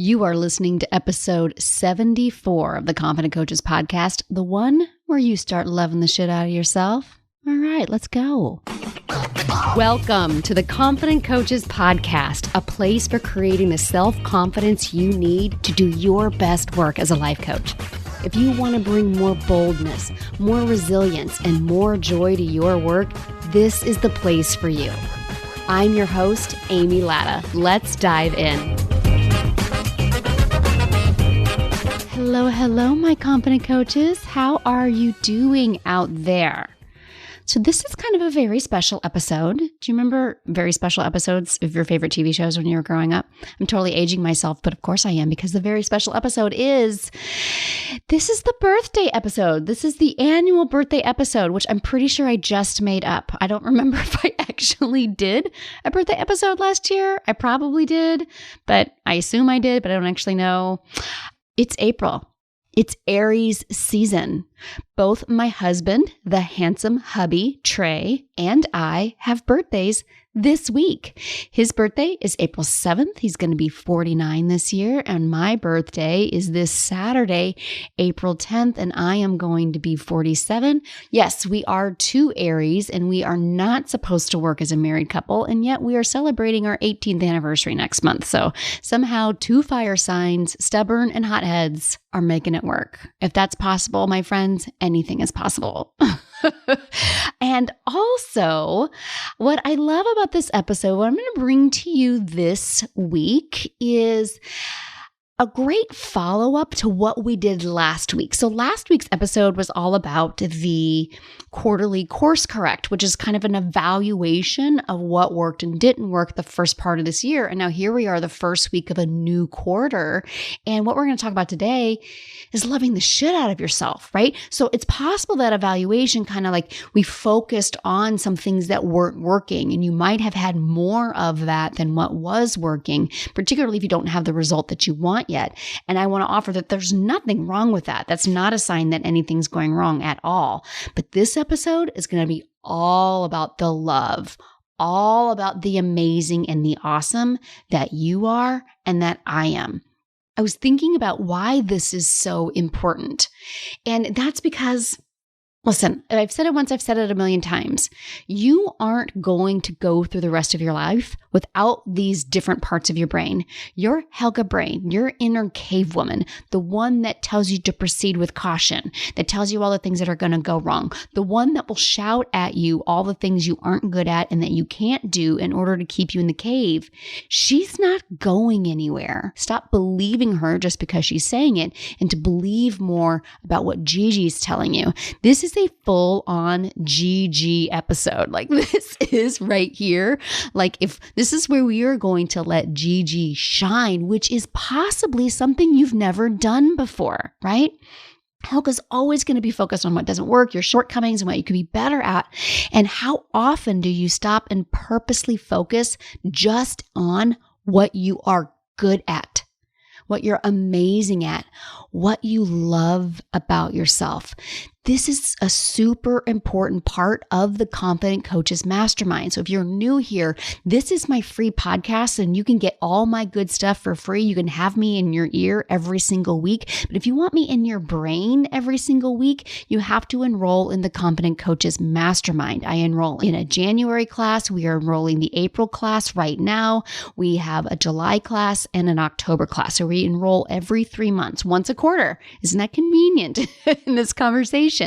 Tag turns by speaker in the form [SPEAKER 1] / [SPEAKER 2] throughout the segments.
[SPEAKER 1] You are listening to episode 74 of the Confident Coaches podcast, the one where you start loving the shit out of yourself. All right, let's go. Welcome to the Confident Coaches podcast, a place for creating the self-confidence you need to do your best work as a life coach. If you want to bring more boldness, more resilience, and more joy to your work, this is the place for you. I'm your host, Amy Latta. Let's dive in. Hello, my confident coaches. How are you doing out there? So this is kind of a very special episode. Do you remember very special episodes of your favorite TV shows when you were growing up? I'm totally aging myself, but of course I am, because the very special episode is the birthday episode. This is the annual birthday episode, which I'm pretty sure I just made up. I don't remember if I actually did a birthday episode last year. I probably did, but I assume I did, but I don't actually know. It's April. It's Aries season. Both my husband, the handsome hubby, Trey, and I have birthdays this week. His birthday is April 7th. He's going to be 49 this year. And my birthday is this Saturday, April 10th, and I am going to be 47. Yes, we are two Aries, and we are not supposed to work as a married couple, and yet we are celebrating our 18th anniversary next month. So somehow two fire signs, stubborn and hotheads, are making it work. If that's possible, my friends, anything is possible. And also, what I love about this episode, what I'm going to bring to you this week is a great follow-up to what we did last week. So last week's episode was all about the quarterly course correct, which is kind of an evaluation of what worked and didn't work the first part of this year. And now here we are, the first week of a new quarter. And what we're going to talk about today is loving the shit out of yourself, right? So it's possible that evaluation kind of like we focused on some things that weren't working, and you might have had more of that than what was working, particularly if you don't have the result that you want yet. And I want to offer that there's nothing wrong with that. That's not a sign that anything's going wrong at all. But this episode is going to be all about the love, all about the amazing and the awesome that you are and that I am. I was thinking about why this is so important. And that's because, listen, I've said it once, I've said it a million times. You aren't going to go through the rest of your life without these different parts of your brain. Your Helga brain, your inner cave woman, the one that tells you to proceed with caution, that tells you all the things that are going to go wrong, the one that will shout at you all the things you aren't good at and that you can't do in order to keep you in the cave. She's not going anywhere. Stop believing her just because she's saying it, and to believe more about what Gigi's telling you. This is a full-on Gigi episode. Like, this is right here. Like, if this is where we are going to let Gigi shine, which is possibly something you've never done before, right? Helga's always going to be focused on what doesn't work, your shortcomings, and what you could be better at. And how often do you stop and purposely focus just on what you are good at, what you're amazing at, what you love about yourself? This is a super important part of the Confident Coaches Mastermind. So if you're new here, this is my free podcast, and you can get all my good stuff for free. You can have me in your ear every single week. But if you want me in your brain every single week, you have to enroll in the Confident Coaches Mastermind. I enroll in a January class. We are enrolling the April class right now. We have a July class and an October class. So we enroll every 3 months, once a quarter. Isn't that convenient in this conversation?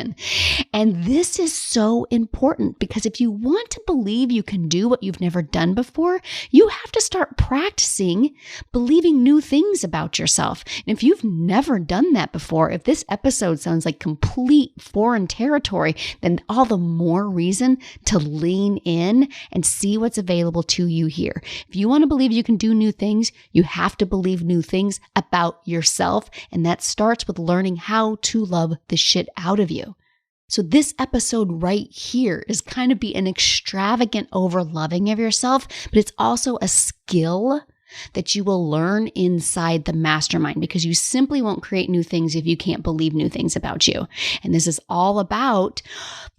[SPEAKER 1] And this is so important, because if you want to believe you can do what you've never done before, you have to start practicing believing new things about yourself. And if you've never done that before, if this episode sounds like complete foreign territory, then all the more reason to lean in and see what's available to you here. If you want to believe you can do new things, you have to believe new things about yourself. And that starts with learning how to love the shit out of you. So this episode right here is kind of be an extravagant over loving of yourself, but it's also a skill that you will learn inside the mastermind, because you simply won't create new things if you can't believe new things about you. And this is all about,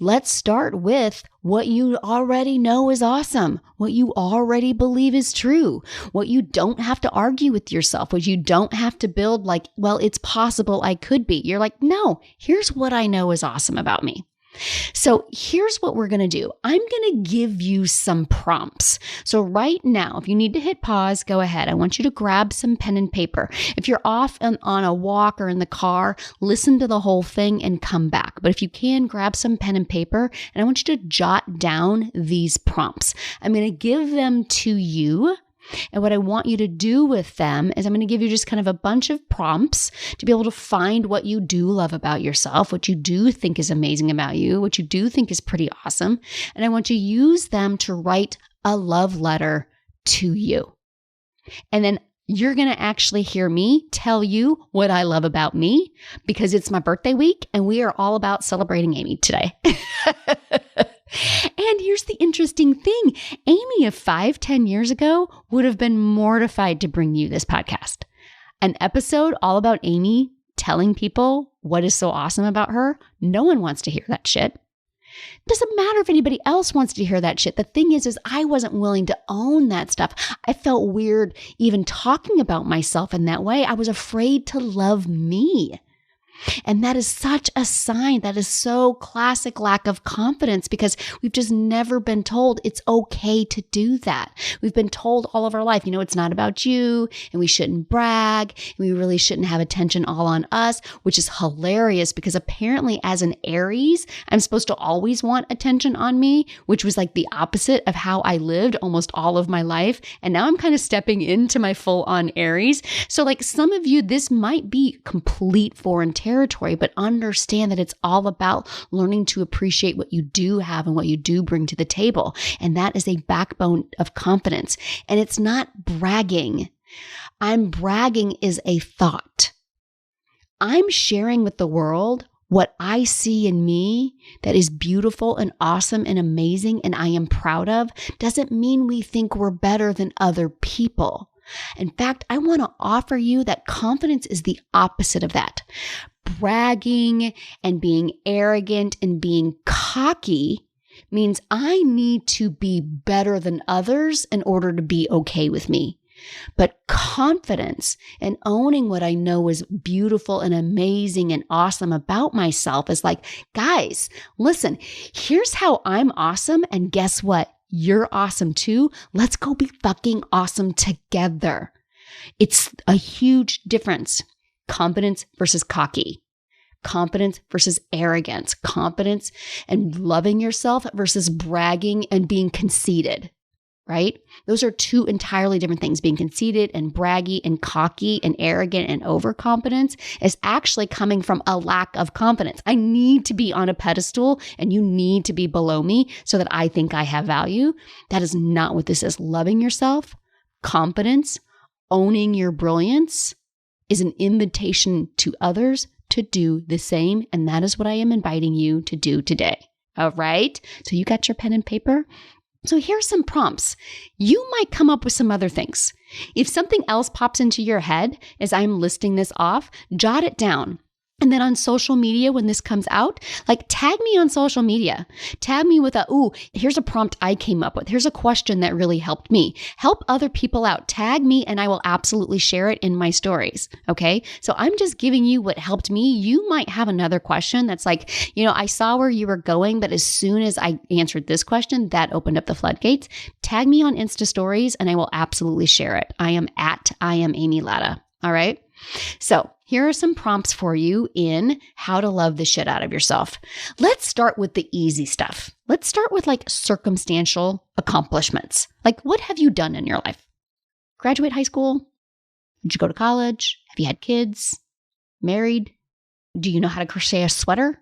[SPEAKER 1] let's start with what you already know is awesome, what you already believe is true, what you don't have to argue with yourself, what you don't have to build like, well, it's possible I could be. You're like, no, here's what I know is awesome about me. So here's what we're going to do. I'm going to give you some prompts. So right now, if you need to hit pause, go ahead. I want you to grab some pen and paper. If you're off on a walk or in the car, listen to the whole thing and come back. But if you can, grab some pen and paper, and I want you to jot down these prompts. I'm going to give them to you. And what I want you to do with them is I'm going to give you just kind of a bunch of prompts to be able to find what you do love about yourself, what you do think is amazing about you, what you do think is pretty awesome. And I want you to use them to write a love letter to you. And then you're going to actually hear me tell you what I love about me, because it's my birthday week and we are all about celebrating Amy today. And here's the interesting thing. Amy of 5-10 years ago would have been mortified to bring you this podcast. An episode all about Amy telling people what is so awesome about her. No one wants to hear that shit. It doesn't matter if anybody else wants to hear that shit. The thing is I wasn't willing to own that stuff. I felt weird even talking about myself in that way. I was afraid to love me. And that is such a sign. That is so classic lack of confidence, because we've just never been told it's okay to do that. We've been told all of our life, it's not about you, and we shouldn't brag, and we really shouldn't have attention all on us, which is hilarious because apparently as an Aries, I'm supposed to always want attention on me, which was like the opposite of how I lived almost all of my life. And now I'm kind of stepping into my full on Aries. So like some of you, this might be complete foreign territory, but understand that it's all about learning to appreciate what you do have and what you do bring to the table. And that is a backbone of confidence. And it's not bragging. I'm bragging is a thought. I'm sharing with the world what I see in me that is beautiful and awesome and amazing and I am proud of. Doesn't mean we think we're better than other people. In fact, I want to offer you that confidence is the opposite of that. Bragging and being arrogant and being cocky means I need to be better than others in order to be okay with me. But confidence and owning what I know is beautiful and amazing and awesome about myself is like, guys, listen, here's how I'm awesome. And guess what? You're awesome too. Let's go be fucking awesome together. It's a huge difference. Confidence versus cocky. Confidence versus arrogance. Confidence and loving yourself versus bragging and being conceited, right? Those are two entirely different things. Being conceited and braggy and cocky and arrogant and overconfidence is actually coming from a lack of confidence. I need to be on a pedestal and you need to be below me so that I think I have value. That is not what this is. Loving yourself, confidence, owning your brilliance is an invitation to others to do the same. And that is what I am inviting you to do today. All right. So you got your pen and paper? So here's some prompts. You might come up with some other things. If something else pops into your head as I'm listing this off, jot it down. And then on social media, when this comes out, like tag me on social media. Tag me with here's a prompt I came up with. Here's a question that really helped me. Help other people out. Tag me and I will absolutely share it in my stories. Okay. So I'm just giving you what helped me. You might have another question that's like, I saw where you were going, but as soon as I answered this question, that opened up the floodgates. Tag me on Insta stories and I will absolutely share it. I am Amy Latta. All right. So here are some prompts for you in how to love the shit out of yourself. Let's start with the easy stuff. Let's start with like circumstantial accomplishments. Like, what have you done in your life? Graduate high school? Did you go to college? Have you had kids? Married? Do you know how to crochet a sweater?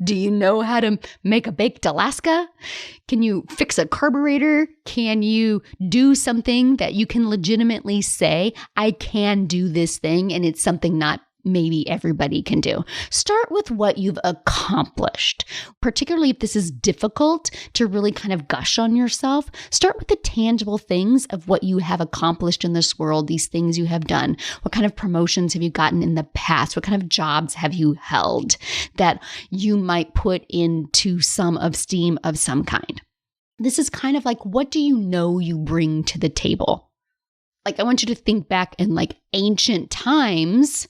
[SPEAKER 1] Do you know how to make a baked Alaska? Can you fix a carburetor? Can you do something that you can legitimately say, I can do this thing and it's something not maybe everybody can do. Start with what you've accomplished, particularly if this is difficult to really kind of gush on yourself. Start with the tangible things of what you have accomplished in this world, these things you have done. What kind of promotions have you gotten in the past? What kind of jobs have you held that you might put into some esteem of some kind? This is kind of like, what do you know you bring to the table? Like, I want you to think back in like ancient times.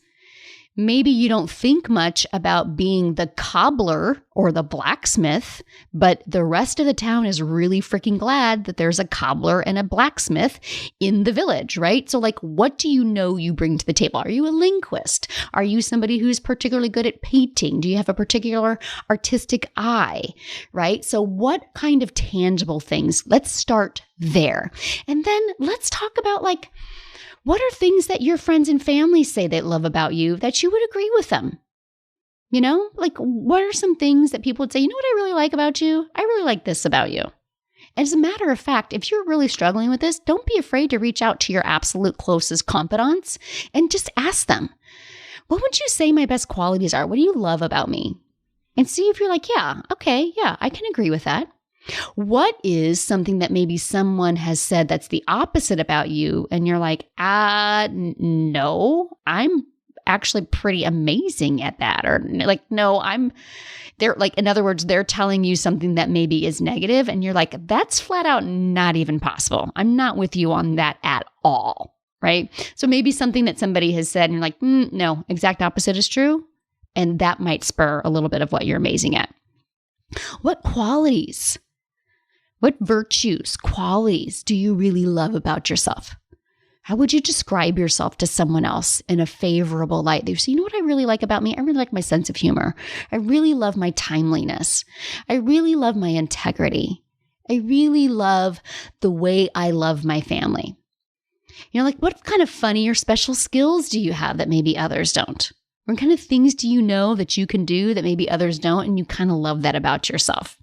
[SPEAKER 1] Maybe you don't think much about being the cobbler or the blacksmith, but the rest of the town is really freaking glad that there's a cobbler and a blacksmith in the village, right? So like, what do you know you bring to the table? Are you a linguist? Are you somebody who's particularly good at painting? Do you have a particular artistic eye, right? So what kind of tangible things? Let's start there. And then let's talk about like, what are things that your friends and family say they love about you that you would agree with them? You know, like what are some things that people would say, you know what I really like about you? I really like this about you. As a matter of fact, if you're really struggling with this, don't be afraid to reach out to your absolute closest confidants and just ask them, what would you say my best qualities are? What do you love about me? And see if you're like, yeah, okay, yeah, I can agree with that. What is something that maybe someone has said that's the opposite about you? And you're like, no, I'm actually pretty amazing at that. Or like, no, they're like, in other words, they're telling you something that maybe is negative. And you're like, that's flat out not even possible. I'm not with you on that at all. Right. So maybe something that somebody has said and you're like, no, exact opposite is true. And that might spur a little bit of what you're amazing at. What qualities? What virtues, qualities do you really love about yourself? How would you describe yourself to someone else in a favorable light? They say, you know what I really like about me? I really like my sense of humor. I really love my timeliness. I really love my integrity. I really love the way I love my family. You know, like what kind of funny or special skills do you have that maybe others don't? What kind of things do you know that you can do that maybe others don't, and you kind of love that about yourself?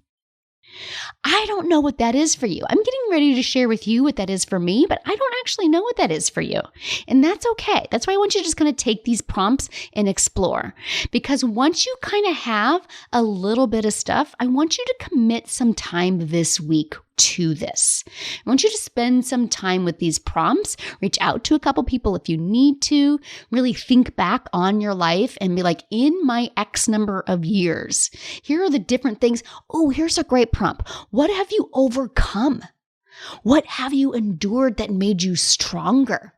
[SPEAKER 1] I don't know what that is for you. I'm getting ready to share with you what that is for me, but I don't actually know what that is for you. And that's okay. That's why I want you to just kind of take these prompts and explore. Because once you kind of have a little bit of stuff, I want you to commit some time this week to this. I want you to spend some time with these prompts, reach out to a couple people if you need to, really think back on your life and be like, in my X number of years, here are the different things. Oh, here's a great prompt. What have you overcome? What have you endured that made you stronger?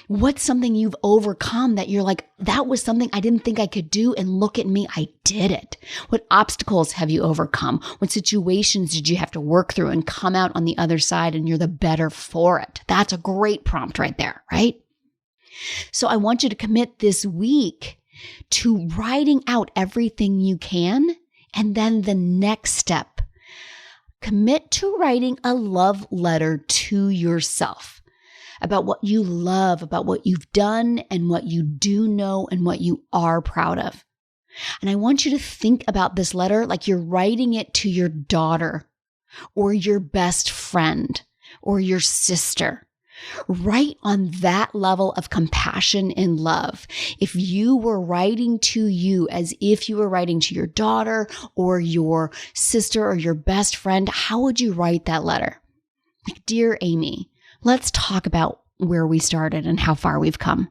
[SPEAKER 1] What's something you've overcome that you're like, that was something I didn't think I could do, and look at me, I did it. What obstacles have you overcome? What situations did you have to work through and come out on the other side and you're the better for it? That's a great prompt right there, right? So I want you to commit this week to writing out everything you can. And then the next step, commit to writing a love letter to yourself about what you love, about what you've done and what you do know and what you are proud of. And I want you to think about this letter like you're writing it to your daughter or your best friend or your sister. Write on that level of compassion and love. If you were writing to you as if you were writing to your daughter or your sister or your best friend, how would you write that letter? Like, dear Amy, let's talk about where we started and how far we've come.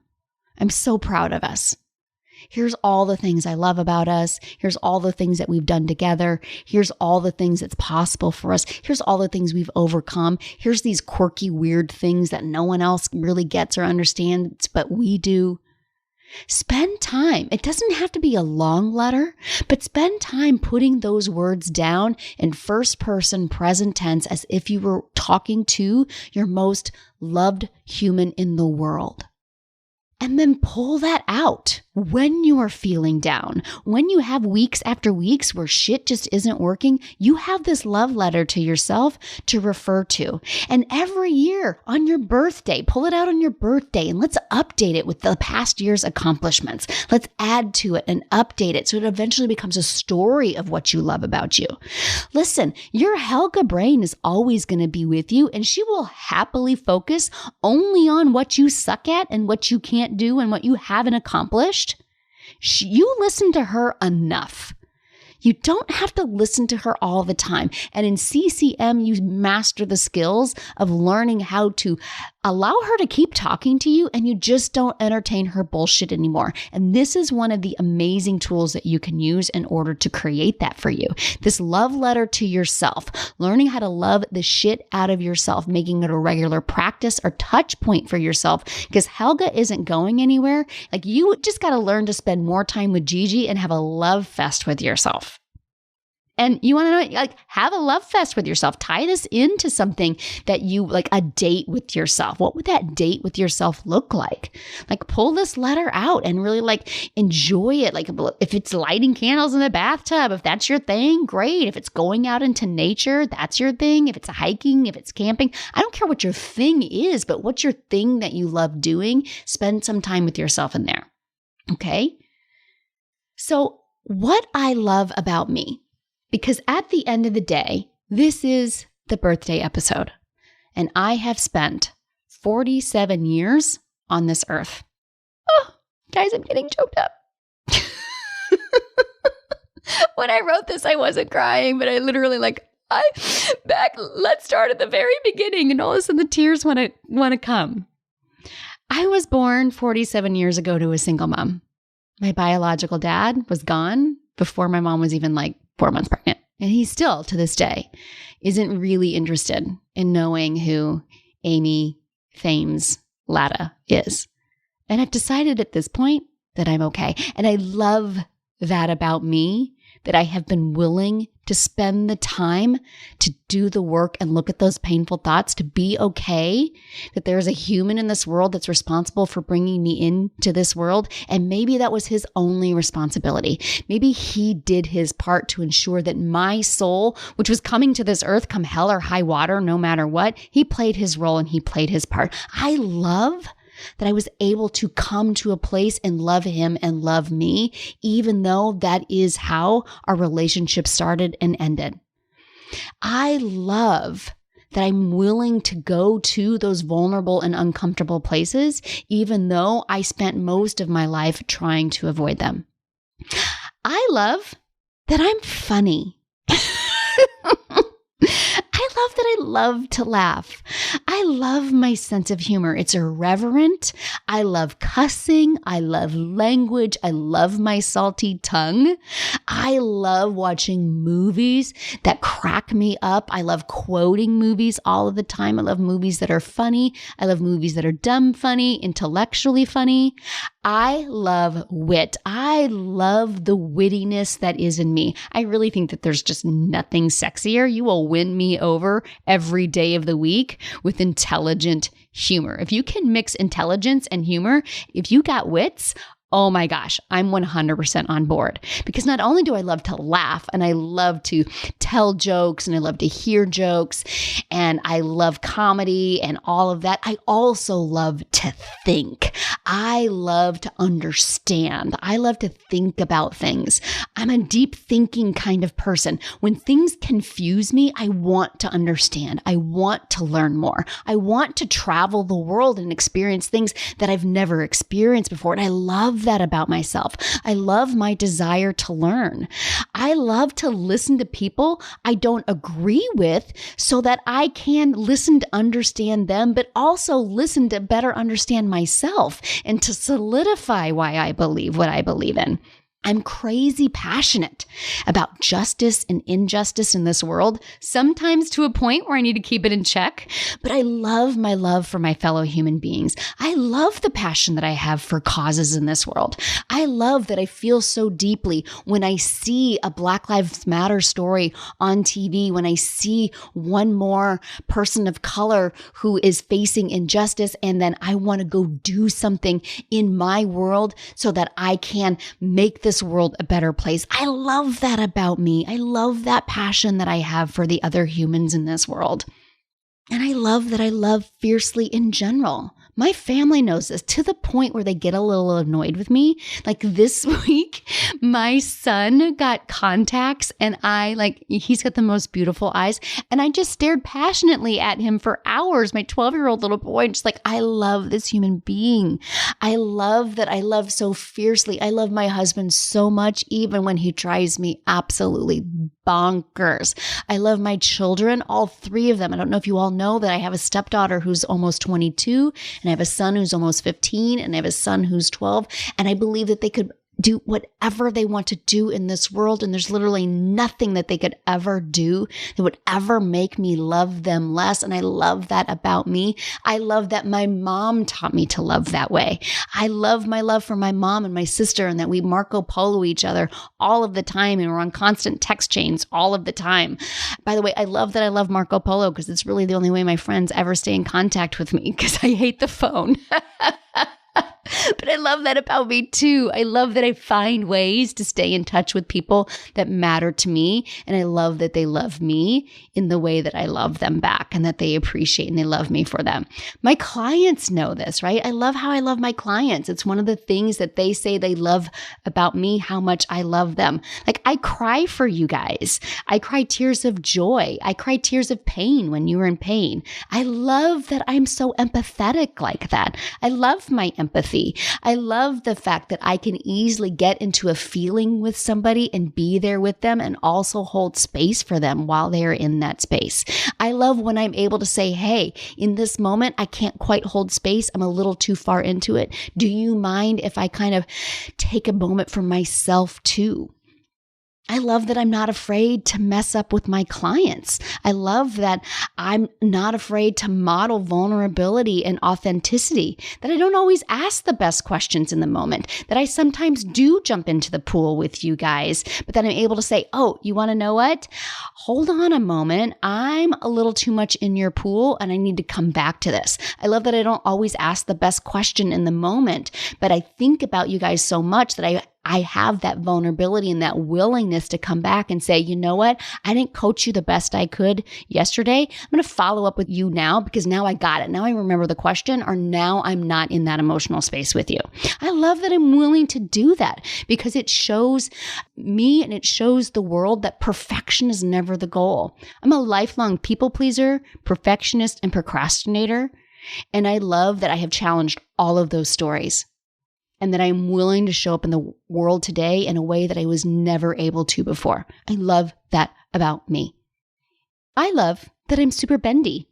[SPEAKER 1] I'm so proud of us. Here's all the things I love about us. Here's all the things that we've done together. Here's all the things that's possible for us. Here's all the things we've overcome. Here's these quirky, weird things that no one else really gets or understands, but we do. Spend time. It doesn't have to be a long letter, but spend time putting those words down in first person present tense as if you were talking to your most loved human in the world. And then pull that out. when you are feeling down, when you have weeks after weeks where shit just isn't working, you have this love letter to yourself to refer to. And every year on your birthday, pull it out on your birthday and let's update it with the past year's accomplishments. Let's add to it and update it so it eventually becomes a story of what you love about you. Listen, your Helga brain is always going to be with you, and she will happily focus only on what you suck at and what you can't do and what you haven't accomplished. You listen to her enough. You don't have to listen to her all the time. And in CCM, you master the skills of learning how to allow her to keep talking to you, and you just don't entertain her bullshit anymore. And this is one of the amazing tools that you can use in order to create that for you. This love letter to yourself, learning how to love the shit out of yourself, making it a regular practice or touch point for yourself, because Helga isn't going anywhere. Like, you just got to learn to spend more time with Gigi and have a love fest with yourself. And you want to know, like, have a love fest with yourself. Tie this into something that you like, a date with yourself. What would that date with yourself look like? Like, pull this letter out and really like enjoy it. Like, if it's lighting candles in the bathtub, if that's your thing, great. If it's going out into nature, that's your thing. If it's hiking, if it's camping, I don't care what your thing is, but what's your thing that you love doing? Spend some time with yourself in there. Okay. So what I love about me, because at the end of the day, this is the birthday episode, and I have spent 47 years on this earth. Oh, guys, I'm getting choked up. When I wrote this, I wasn't crying, but I literally let's start at the very beginning, and all of a sudden the tears want to come. I was born 47 years ago to a single mom. My biological dad was gone before my mom was even 4 months pregnant. And he still, to this day, isn't really interested in knowing who Amy Thames Latta is. And I've decided at this point that I'm okay. And I love that about me, that I have been willing to spend the time to do the work and look at those painful thoughts, to be okay that there's a human in this world that's responsible for bringing me into this world. And maybe that was his only responsibility. Maybe he did his part to ensure that my soul, which was coming to this earth come hell or high water, no matter what, he played his role and he played his part. I love that I was able to come to a place and love him and love me, even though that is how our relationship started and ended. I love that I'm willing to go to those vulnerable and uncomfortable places, even though I spent most of my life trying to avoid them. I love that I'm funny. I love that I love to laugh. I love my sense of humor. It's irreverent. I love cussing. I love language. I love my salty tongue. I love watching movies that crack me up. I love quoting movies all of the time. I love movies that are funny. I love movies that are dumb funny, intellectually funny. I love wit. I love the wittiness that is in me. I really think that there's just nothing sexier. You will win me over every day of the week with intelligent humor. If you can mix intelligence and humor, if you got wits, oh my gosh, I'm 100% on board. Because not only do I love to laugh and I love to tell jokes and I love to hear jokes and I love comedy and all of that, I also love to think. I love to understand. I love to think about things. I'm a deep thinking kind of person. When things confuse me, I want to understand. I want to learn more. I want to travel the world and experience things that I've never experienced before. And I love that about myself. I love my desire to learn. I love to listen to people I don't agree with so that I can listen to understand them, but also listen to better understand myself and to solidify why I believe what I believe in. I'm crazy passionate about justice and injustice in this world, sometimes to a point where I need to keep it in check. But I love my love for my fellow human beings. I love the passion that I have for causes in this world. I love that I feel so deeply when I see a Black Lives Matter story on TV, when I see one more person of color who is facing injustice, and then I want to go do something in my world so that I can make this world a better place. I love that about me. I love that passion that I have for the other humans in this world. And I love that I love fiercely in general. My family knows this to the point where they get a little annoyed with me. Like this week, my son got contacts and he's got the most beautiful eyes. And I just stared passionately at him for hours, my 12-year-old little boy, just like, I love this human being. I love that I love so fiercely. I love my husband so much, even when he drives me absolutely bonkers. I love my children, all 3 of them. I don't know if you all know that I have a stepdaughter who's almost 22, and I have a son who's almost 15, and I have a son who's 12. And I believe that they could do whatever they want to do in this world. And there's literally nothing that they could ever do that would ever make me love them less. And I love that about me. I love that my mom taught me to love that way. I love my love for my mom and my sister, and that we Marco Polo each other all of the time. And we're on constant text chains all of the time. By the way, I love that I love Marco Polo because it's really the only way my friends ever stay in contact with me, because I hate the phone. But I love that about me too. I love that I find ways to stay in touch with people that matter to me. And I love that they love me in the way that I love them back, and that they appreciate and they love me for them. My clients know this, right? I love how I love my clients. It's one of the things that they say they love about me, how much I love them. Like, I cry for you guys. I cry tears of joy. I cry tears of pain when you are in pain. I love that I'm so empathetic like that. I love my empathy. I love the fact that I can easily get into a feeling with somebody and be there with them, and also hold space for them while they're in that space. I love when I'm able to say, hey, in this moment, I can't quite hold space. I'm a little too far into it. Do you mind if I kind of take a moment for myself too? I love that I'm not afraid to mess up with my clients. I love that I'm not afraid to model vulnerability and authenticity, that I don't always ask the best questions in the moment, that I sometimes do jump into the pool with you guys, but that I'm able to say, oh, you want to know what? Hold on a moment. I'm a little too much in your pool and I need to come back to this. I love that I don't always ask the best question in the moment, but I think about you guys so much that I have that vulnerability and that willingness to come back and say, you know what? I didn't coach you the best I could yesterday. I'm going to follow up with you now, because now I got it. Now I remember the question, or now I'm not in that emotional space with you. I love that I'm willing to do that, because it shows me and it shows the world that perfection is never the goal. I'm a lifelong people pleaser, perfectionist, and procrastinator. And I love that I have challenged all of those stories, and that I'm willing to show up in the world today in a way that I was never able to before. I love that about me. I love that I'm super bendy.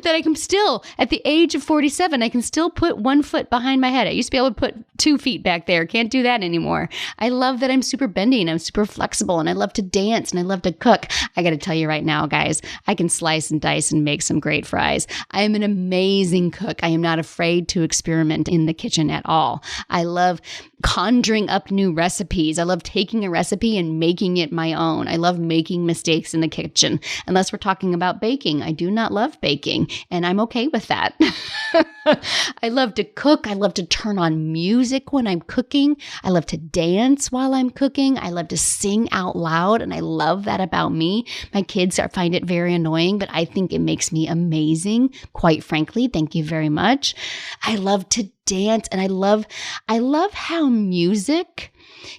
[SPEAKER 1] That I can still, at the age of 47, I can still put one foot behind my head. I used to be able to put 2 feet back there. Can't do that anymore. I love that I'm super bendy and I'm super flexible, and I love to dance and I love to cook. I got to tell you right now, guys, I can slice and dice and make some great fries. I am an amazing cook. I am not afraid to experiment in the kitchen at all. I love conjuring up new recipes. I love taking a recipe and making it my own. I love making mistakes in the kitchen. Unless we're talking about baking. I do not love baking, and I'm okay with that. I love to cook. I love to turn on music when I'm cooking. I love to dance while I'm cooking. I love to sing out loud, and I love that about me. My kids find it very annoying, but I think it makes me amazing, quite frankly. Thank you very much. I love to dance, and I love how music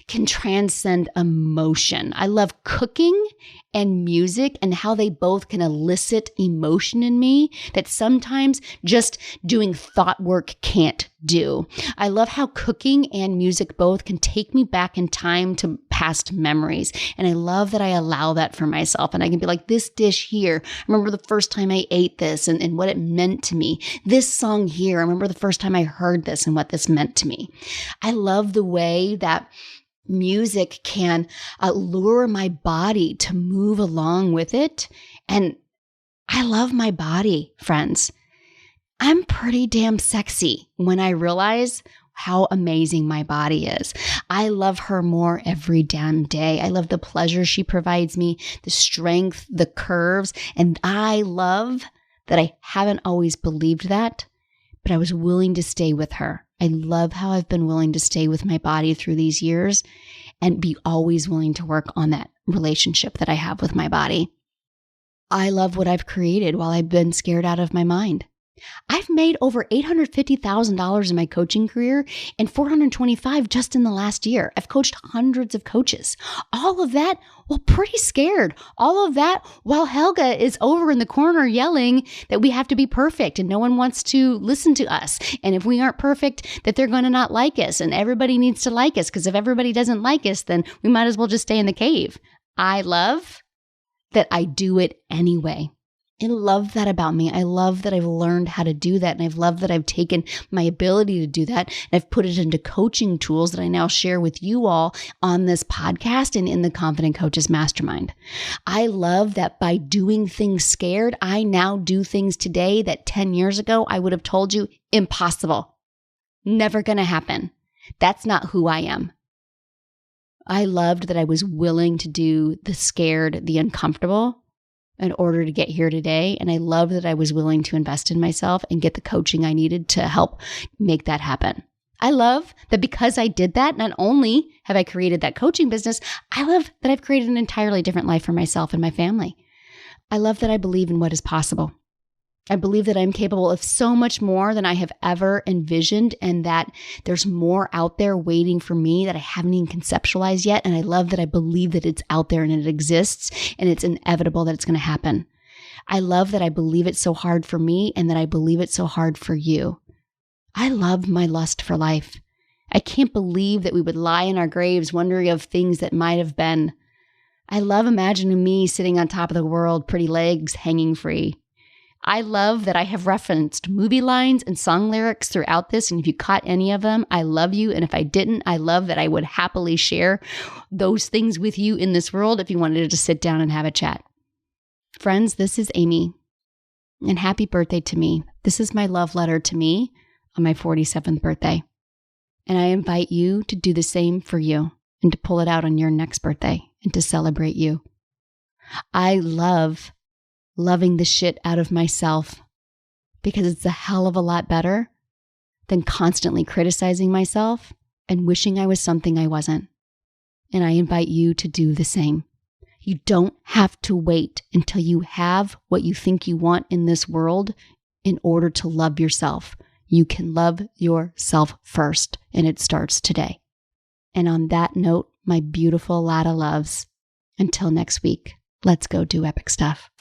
[SPEAKER 1] can transcend emotion. I love cooking and music and how they both can elicit emotion in me that sometimes just doing thought work can't do. I love how cooking and music both can take me back in time to past memories. And I love that I allow that for myself. And I can be like, this dish here, I remember the first time I ate this and what it meant to me. This song here, I remember the first time I heard this and what this meant to me. I love the way that music can lure my body to move along with it. And I love my body, friends. I'm pretty damn sexy when I realize how amazing my body is. I love her more every damn day. I love the pleasure she provides me, the strength, the curves. And I love that I haven't always believed that, but I was willing to stay with her. I love how I've been willing to stay with my body through these years and be always willing to work on that relationship that I have with my body. I love what I've created while I've been scared out of my mind. I've made over $850,000 in my coaching career and $425,000 just in the last year. I've coached hundreds of coaches. All of that while pretty scared. All of that while Helga is over in the corner yelling that we have to be perfect and no one wants to listen to us. And if we aren't perfect, that they're going to not like us and everybody needs to like us, because if everybody doesn't like us, then we might as well just stay in the cave. I love that I do it anyway. I love that about me. I love that I've learned how to do that. And I've loved that I've taken my ability to do that and I've put it into coaching tools that I now share with you all on this podcast and in the Confident Coaches Mastermind. I love that by doing things scared, I now do things today that 10 years ago I would have told you impossible. Never going to happen. That's not who I am. I loved that I was willing to do the scared, the uncomfortable in order to get here today. And I love that I was willing to invest in myself and get the coaching I needed to help make that happen. I love that because I did that, not only have I created that coaching business, I love that I've created an entirely different life for myself and my family. I love that I believe in what is possible. I believe that I'm capable of so much more than I have ever envisioned, and that there's more out there waiting for me that I haven't even conceptualized yet. And I love that I believe that it's out there and it exists and it's inevitable that it's going to happen. I love that I believe it so hard for me and that I believe it so hard for you. I love my lust for life. I can't believe that we would lie in our graves wondering of things that might have been. I love imagining me sitting on top of the world, pretty legs hanging free. I love that I have referenced movie lines and song lyrics throughout this. And if you caught any of them, I love you. And if I didn't, I love that I would happily share those things with you in this world if you wanted to sit down and have a chat. Friends, this is Amy. And happy birthday to me. This is my love letter to me on my 47th birthday. And I invite you to do the same for you and to pull it out on your next birthday and to celebrate you. I love loving the shit out of myself because it's a hell of a lot better than constantly criticizing myself and wishing I was something I wasn't. And I invite you to do the same. You don't have to wait until you have what you think you want in this world in order to love yourself. You can love yourself first, and it starts today. And on that note, my beautiful Lada loves, until next week, let's go do epic stuff.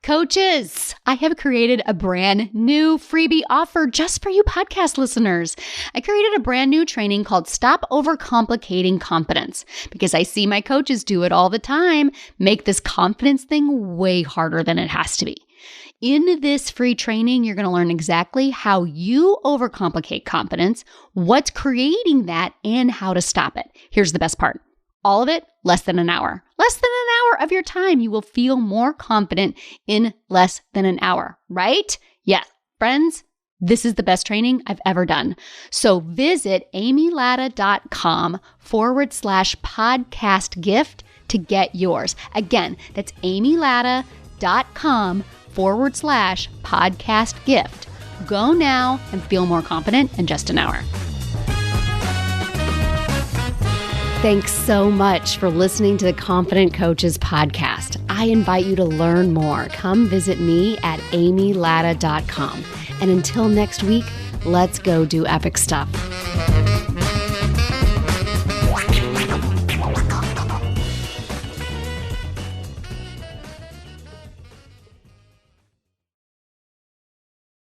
[SPEAKER 1] Coaches, I have created a brand new freebie offer just for you podcast listeners. I created a brand new training called Stop Overcomplicating Confidence because I see my coaches do it all the time, make this confidence thing way harder than it has to be. In this free training, you're going to learn exactly how you overcomplicate confidence, what's creating that, and how to stop it. Here's the best part. All of it, less than an hour. Less than an hour of your time. You will feel more confident in less than an hour, right? Yeah, friends, this is the best training I've ever done. So visit amylatta.com/podcast gift to get yours. Again, that's amylatta.com/podcast gift. Go now and feel more confident in just an hour. Thanks so much for listening to the Confident Coaches podcast. I invite you to learn more. Come visit me at amylatta.com. And until next week, let's go do epic stuff.